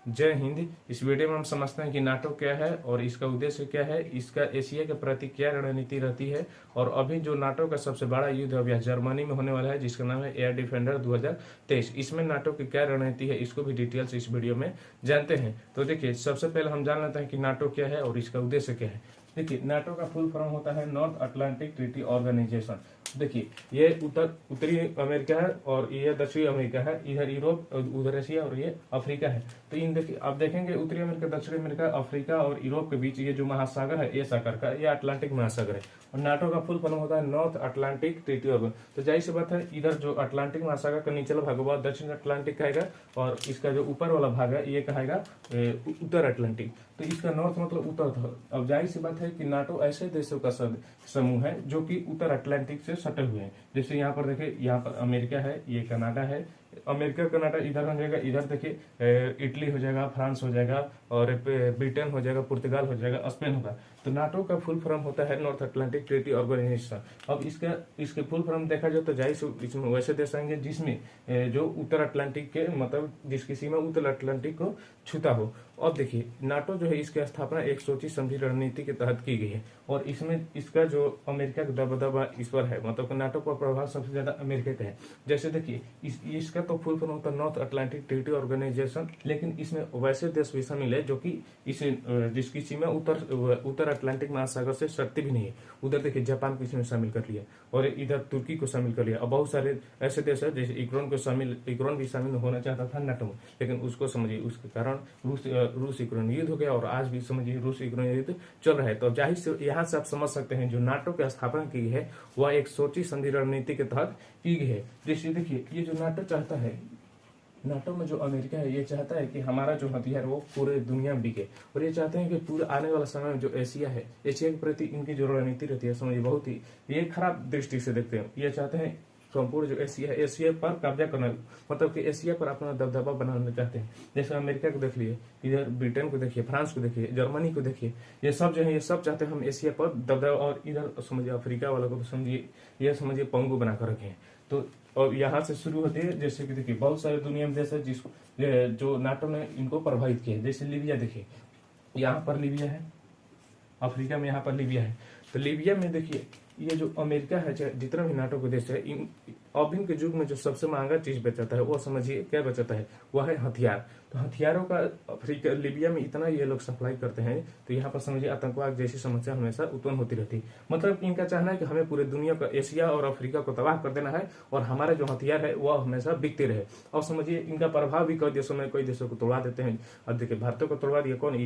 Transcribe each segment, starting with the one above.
जय हिंद। इस वीडियो में हम समझते हैं कि नाटो क्या है और इसका उद्देश्य क्या है, इसका एशिया के प्रति क्या रणनीति रहती है, और अभी जो नाटो का सबसे बड़ा युद्ध अभी जर्मनी में होने वाला है जिसका नाम है एयर डिफेंडर 2023, इसमें नाटो की क्या रणनीति है इसको भी डिटेल्स इस वीडियो में जानते हैं। तो देखिए, सबसे पहले हम जान लेते हैं कि नाटो क्या है और इसका उद्देश्य क्या है। देखिए, नाटो का फुल फॉर्म होता है नॉर्थ अटलांटिक ट्रीटी ऑर्गेनाइजेशन। देखिए, ये उत्तरी अमेरिका है और ये दक्षिणी अमेरिका है, इधर यूरोप, उधर एशिया और ये अफ्रीका है। तो इन देखिए, आप देखेंगे उत्तरी अमेरिका, दक्षिणी अमेरिका, अफ्रीका और यूरोप के बीच ये जो महासागर है ये सागर का, ये अटलांटिक महासागर है। और नाटो का फुल फॉर्म होता है नॉर्थ अटलांटिक ट्रीटी ऑर्गन। तो जाहिर सी बात है, इधर जो अटलांटिक महासागर का निचला भाग होगा दक्षिण अटलांटिक कहेगा, और इसका जो ऊपर वाला भाग है ये कहेगा उत्तर अटलांटिक। तो इसका नॉर्थ मतलब उत्तर था। अब जाहिर सी बात है कि नाटो ऐसे देशों का समूह है जो कि उत्तर अटलांटिक से सटे हुए हैं। जैसे यहाँ पर देखिए, यहाँ पर अमेरिका है, ये कनाडा है, अमेरिका कनाडा इधर हो जाएगा, इधर देखिए इटली हो जाएगा, फ्रांस हो जाएगा, और ब्रिटेन हो जाएगा, पुर्तगाल हो जाएगा, स्पेन होगा। तो नाटो का फुल फॉर्म होता है नॉर्थ अटलांटिक ट्रीटी ऑर्गेनाइजेशन। अब इसके फुल फॉर्म देखा जाए तो जाहिर से इसमें वैसे देश आएंगे जिसमें जो उत्तर अटलांटिक के मतलब जिसकी सीमा उत्तर अटलांटिक को छूता हो। अब देखिए, नाटो जो है इसकी स्थापना एक सोची समझी रणनीति के तहत की गई है, और इसमें इसका जो अमेरिका का दबदबा इस पर है, मतलब नाटो का प्रभाव सबसे ज्यादा अमेरिका का है। जैसे देखिए, इसका तो फुल फॉर्म होता है नॉर्थ अटलांटिक ट्रीटी ऑर्गेनाइजेशन, लेकिन इसमें वैसे देश भी शामिल है जो कि इसे जिसकी सीमा उत्तर अटलांटिक महासागर से सटती भी नहीं है। उधर देखिए, जापान को इसमें शामिल कर लिया, और इधर तुर्की को शामिल कर लिया। और बहुत सारे ऐसे देश है, जैसे यूक्रेन भी शामिल होना चाहता था नाटो में, लेकिन उसको समझिए उसके कारण रूस यूक्रेन युद्ध हो गया, और आज भी समझिए रूस यूक्रेन युद्ध चल रहा है। तो जाहिर से यहाँ से आप समझ सकते हैं जो नाटो की स्थापना की है वह एक सोची समझी रणनीति के तहत की गई है। जैसे देखिए, ये जो नाटो चाहता है, नाटो में जो अमेरिका है ये चाहता है कि हमारा जो हथियार वो पूरे दुनिया में बिके, और ये चाहते हैं कि पूरे आने वाला समय में जो एशिया है, एशिया के प्रति इनकी जो रणनीति रहती है समझिए बहुत ही ये खराब दृष्टि से देखते हैं। ये चाहते हैं संपूर्ण जो एशिया है, एशिया पर कब्जा करना, मतलब कि एशिया पर अपना दबदबा बनाना चाहते हैं। जैसे अमेरिका को देख लिए, इधर ब्रिटेन को देखिए, फ्रांस को देखिए, जर्मनी को देखिए, ये सब जो है ये सब चाहते हैं हम एशिया पर दबदबा, और इधर समझिए अफ्रीका वालों को तो समझिए ये समझिए पंगु बना कर रखे हैं। तो और यहाँ से शुरू होती है, जैसे कि देखिए बहुत सारे दुनिया में देश है जिसको जो नाटो ने इनको प्रभावित किया है। जैसे लीबिया देखिए, यहाँ पर लीबिया है, अफ्रीका में यहाँ पर लीबिया है। तो लीबिया में देखिए, ये जो अमेरिका है, जितना भी नाटो के देश है, अभी के युग में जो सबसे महंगा चीज बेचाता है वो समझिए क्या बेचाता है, वह है हथियार। तो हथियारों का अफ्रीका लीबिया में इतना ये लोग सप्लाई करते हैं, तो यहाँ पर समझिए आतंकवाद जैसी समस्या हमेशा उत्पन्न होती रहती है। मतलब इनका चाहना है कि हमें पूरे दुनिया का, एशिया और अफ्रीका को तबाह कर देना है, और हमारे जो हथियार है वह हमेशा बिकते रहे। और समझिए इनका प्रभाव भी कई देशों में, कई देशों को तोड़वा देते हैं। अब देखिए, भारत को तोड़वा दिया कौन,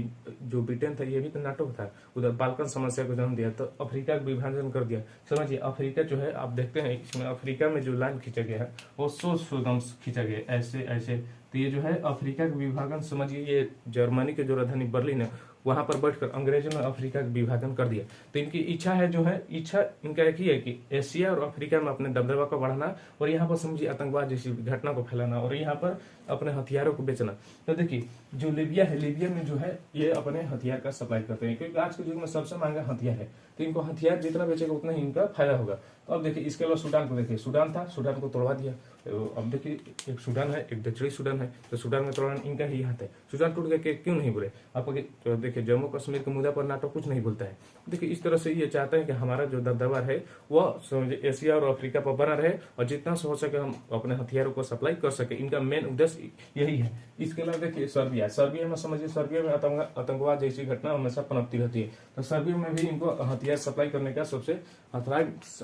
जो ब्रिटेन था ये भी तो नाटो था। उधर बाल्कन समस्या को जन्म दिया, तो अफ्रीका का विभाजन कर दिया। समझिए अफ्रीका जो है, आप देखते हैं इसमें अफ्रीका में जो लाइन खींचा गया है वो सोदम खींचा गया ऐसे ऐसे। तो ये जो है अफ्रीका का विभाजन, समझिए ये जर्मनी के जो राजधानी बर्लिन है वहां पर बैठकर अंग्रेजों ने अफ्रीका का विभाजन कर दिया। तो इनकी इच्छा है, जो है इच्छा इनका एक ही है कि एशिया और अफ्रीका में अपने दबदबा को बढ़ाना, और यहाँ पर समझिए आतंकवाद जैसी घटना को फैलाना, और यहाँ पर अपने हथियारों को बेचना। तो देखिए, जो लीबिया है, लीबिया में जो है ये अपने हथियार का सप्लाई करते हैं, क्योंकि आज के युग में सबसे महंगा हथियार है। तो इनको हथियार जितना बेचेगा उतना ही इनका फायदा होगा। तो अब देखिए, इसके अलावा सूडान को देखिए, सूडान था, सूडान को तोड़वा दिया। तो अब देखिए, एक सूडान है, एक दक्षिणी सूडान है, तो सूडान में तोड़वाना इनका ही हाथ है। सूडान टूट गया क्यों नहीं बोले आप? तो देखिए, जम्मू कश्मीर के मुद्दा पर नाटो कुछ नहीं बोलता है। देखिए, इस तरह से ये चाहता है कि हमारा जो दबदबा है वह समझिए एशिया और अफ्रीका पर बना रहे, और जितना से हो सके हम अपने हथियारों को सप्लाई कर सके। इनका मेन उद्देश्य यही है। इसके अलावा देखिए, सर्बिया में समझिए, सर्बिया में आतंकवाद जैसी घटना हमेशा पनपती रहती है। तो सर्बिया में भी इनको हथियार सप्लाई करने का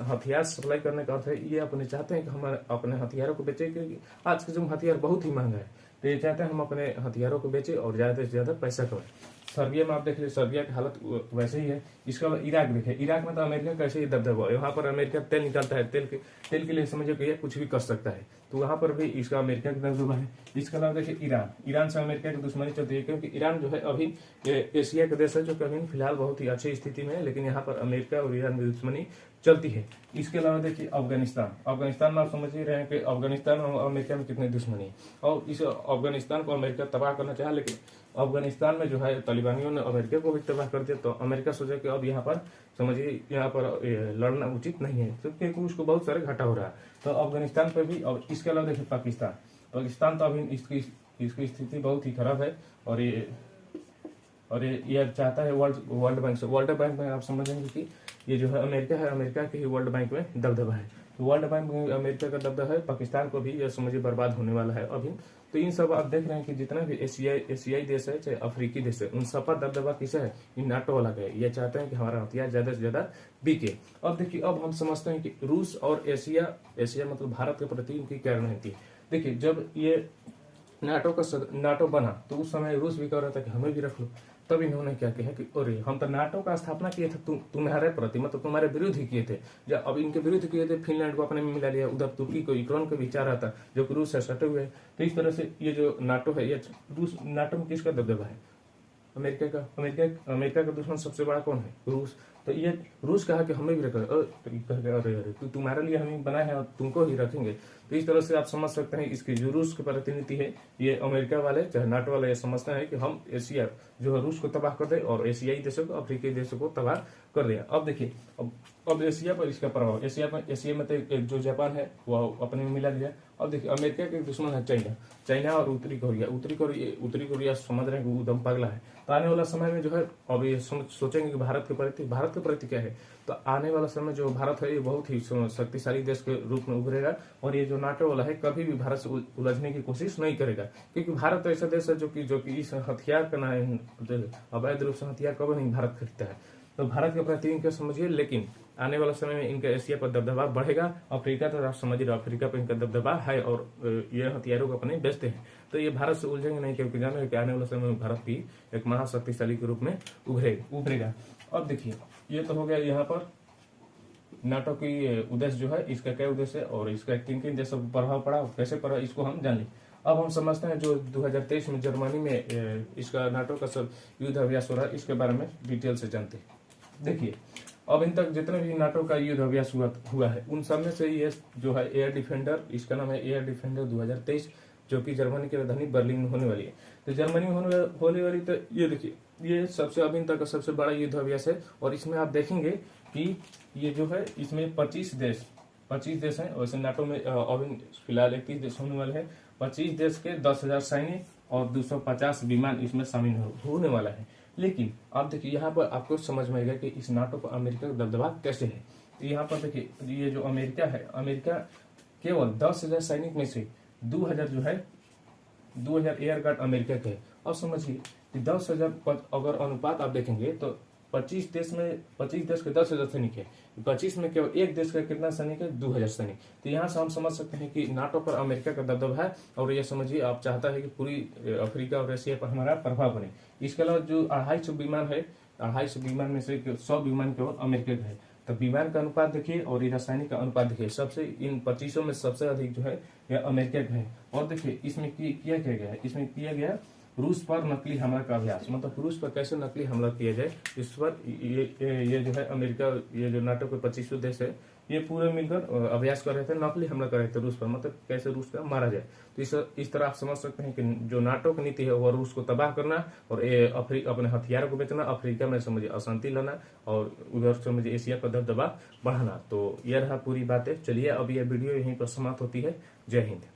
हथियार सप्लाई करने का अर्थ है, ये अपने चाहते हैं कि हम अपने हथियारों को बेचे, क्योंकि आज के जो हथियार बहुत ही महंगा है। तो ये चाहते हैं हम अपने हथियारों को बेचे और ज्यादा से ज्यादा पैसा कमाए। सर्बिया में आप देख लीजिए, सर्बिया की हालत वैसे ही है। इसके अलावा इराक देखिए, इराक में तो अमेरिका कैसे ही दबदबा है, वहां पर अमेरिका तेल निकालता है, तेल के लिए समझिए कि ये कुछ भी कर सकता है। तो वहां पर भी इसका अमेरिका का दबदबा है। इसके अलावा देखिए, ईरान से अमेरिका की दुश्मनी चलती है, क्योंकि ईरान जो है अभी एशिया का देश है जो कभी फिलहाल बहुत ही अच्छी स्थिति में है, लेकिन यहाँ पर अमेरिका और ईरान की दुश्मनी चलती है। इसके अलावा देखिए, अफगानिस्तान में आप समझ ही रहे हैं कि अफगानिस्तान और अमेरिका में कितनी दुश्मनी है, और इस अफगानिस्तान को अमेरिका तबाह करना चाहा, लेकिन अफगानिस्तान में जो है तालिबानियों ने अमेरिका को भी तबाह कर दिया। तो अमेरिका सोचा कि अब यहाँ पर समझिए यहाँ पर लड़ना उचित नहीं है, क्योंकि उसको बहुत सारे घाटा हो रहा है। तो अफगानिस्तान पे भी। और इसके अलावा देखिए, पाकिस्तान तो अभी इसकी कि इसकी स्थिति बहुत ही खराब है और ये चाहता है वर्ल्ड बैंक से। वर्ल्ड बैंक में आप समझेंगे कि ये जो है अमेरिका के ही वर्ल्ड बैंक में दबदबा है। तो वर्ल्ड बैंक में अमेरिका का दबदबा है, पाकिस्तान को भी यह समझिए बर्बाद होने वाला है अभी। तो इन सब आप देख रहे हैं कि जितना भी एशियाई देश है चाहे अफ्रीकी देश है, उन सब पर दबदबा किसे है, इन नाटो वाला का है। ये चाहते हैं कि हमारा हथियार ज्यादा से ज्यादा बिके। अब देखिए, अब हम समझते हैं कि रूस और एशिया मतलब भारत के प्रति इनकी क्या रणनीति है। देखिए, जब ये नाटो बना तो उस समय रूस भी कह रहा था कि हमें भी रख लो। तब इन्होंने क्या कहा कि अरे हम तो नाटो का स्थापना किए थे, तुम्हारे प्रति मतलब तुम्हारे विरुद्ध ही किए थे। जब अब इनके विरुद्ध किए थे, फिनलैंड को अपने में मिला लिया, उधर तुर्की को, यूक्रेन को भी चाह रहा था जो कि रूस से सटे हुए। तो इस तरह से ये जो नाटो है, ये नाटो में किसका दबदबा है, अमेरिका का दुश्मन सबसे बड़ा कौन है, रूस। तो ये रूस कहा कि हमें भी रखें, अरे तुम्हारे लिए हमें बनाए हैं और तुमको ही रखेंगे। तो इस तरह से आप समझ सकते हैं इसकी जो रूस की प्रतिनिधि है, ये अमेरिका वाले चाहे नाटो वाले ये समझते हैं कि हम एशिया जो है रूस को तबाह कर दे और एशियाई देशों को, अफ्रीकी देशों को तबाह कर दिया। अब देखिए, अब एशिया पर इसका प्रभाव, एशिया में तो जो जापान है वह अपने में मिला लिया। अब देखिए, अमेरिका के दुश्मन है चाइना और उत्तरी कोरिया समझ रहे हैं कि एकदम पगला है। तो आने वाला समय में जो है, अब ये सोचेंगे कि भारत के प्रति क्या है। तो आने वाला समय जो भारत है ये बहुत ही शक्तिशाली देश के रूप में उभरेगा और ये जो नाटो वाला है कभी भी भारत से उलझने की कोशिश नहीं करेगा, क्योंकि भारत ऐसा देश है जो कि इस हथियार का ना अवैध रूप से हथियार कभी नहीं भारत खरीदता है। तो भारत के प्रति इनका समझिए, लेकिन आने वाला समय में इनका एशिया पर दबदबा बढ़ेगा। अफ्रीका तो आप समझिए, अफ्रीका पर इनका दबदबा है और ये हथियारों को अपने बेचते हैं। तो ये भारत से उलझेंगे नहीं, क्योंकि जाने कि आने वाला समय में भारत भी एक महाशक्तिशाली के रूप में उभरेगा। अब देखिए, ये तो हो गया यहाँ पर नाटो की उद्देश्य जो है, इसका क्या उद्देश्य है और इसका किन किन देशों पर प्रभाव पड़ा, कैसे पड़ा, इसको हम जान लें। अब हम समझते हैं जो 2023 में जर्मनी में इसका नाटो का सब युद्ध अभ्यास हो रहा है, इसके बारे में डिटेल से जानते हैं। देखिए, अब इन तक जितने भी नाटो का युद्ध अभ्यास हुआ है, उन सब में से ये जो है एयर डिफेंडर, इसका नाम है एयर डिफेंडर 2023, जो कि जर्मनी की राजधानी बर्लिन में होने वाली है। तो जर्मनी में होने वाली, तो ये देखिए, ये सबसे अभी तक का सबसे बड़ा युद्ध अभ्यास है। और इसमें आप देखेंगे कि ये जो है, इसमें 25 देश हैं। वैसे नाटो में अभी फिलहाल 31 देश होने वाले हैं। 25 देश के 10,000 सैनिक और 250 विमान इसमें शामिल होने वाला है। लेकिन आप देखिए, यहाँ पर आपको समझ में आएगा कि इस नाटो पर अमेरिका का दबदबा कैसे है। तो यहाँ पर देखिए, ये जो अमेरिका है, अमेरिका केवल 10,000 सैनिक में से 2,000 जो है 2,000 एयर गार्ड अमेरिका के है। अब समझिए कि 10,000 अगर अनुपात आप देखेंगे तो 25 देश के 10,000 सैनिक है, 25 में केवल एक देश का कितना सैनिक है, 2,000 सैनिक। तो यहाँ से हम समझ सकते हैं कि नाटो पर अमेरिका का दबदबा है और ये समझिए आप चाहता है कि पूरी अफ्रीका और एशिया पर हमारा प्रभाव बने। इसके अलावा जो 250 विमान है, 250 विमान में से 100 विमान केवल अमेरिका का है। तो विमान का अनुपात देखिए और रासायनिक का अनुपात देखिए, सबसे इन 25 में सबसे अधिक जो है यह अमेरिका का है। और देखिए, इसमें किया गया है, इसमें किया गया रूस पर नकली हमला का अभ्यास, मतलब रूस पर कैसे नकली हमला किया जाए इस पर ये जो है अमेरिका, ये जो नाटो के 25 देश है, ये पूरे मिलकर अभ्यास कर रहे थे, नकली हमला कर रहे थे रूस पर, मतलब कैसे रूस का मारा जाए। तो इस तरह आप समझ सकते हैं कि जो नाटो की नीति है वह रूस को तबाह करना और अपने हथियारों को बेचना, अफ्रीका में समझिए अशांति लाना और उधर समझिए एशिया पर दबदबा बढ़ाना। तो यह रहा पूरी बातें। चलिए, अब यह वीडियो यहीं पर समाप्त होती है। जय हिंद।